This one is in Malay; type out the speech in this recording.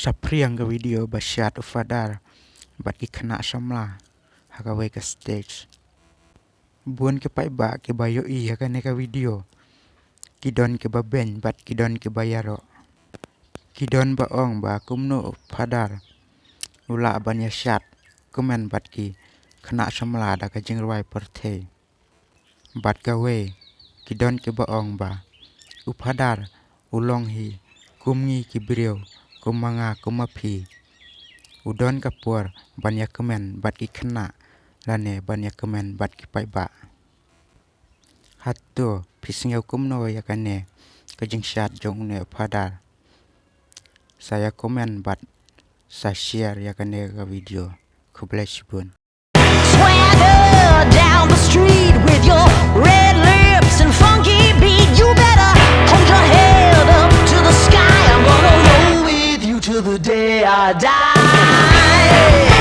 saphriang ke video ba shad ufadar bat ki kena samla haka ke stage buan ke pai ba ke bayo I haka ne ka video kidon ke ba ben bat kidon ke bayaro kidon ba ong ba kumno fadar ula banya shad kumen bat ki kena samla da ka jingruai perthe bat ka we kidon ke ba ong ba upadar ulong hi kumngi ki brio kumanga kumapi udon kapur banyak kemen bat ki kena lane banyak kemen bat ki pai ba hatto pisngeu kumno ya kane kejing shad jong ne padar saya komen bat saya share ya kane ka video ku bless bun Swagger down the street with your red lips and funky beat. You better hold your head up to the sky. I'm gonna roll with you till the day I die.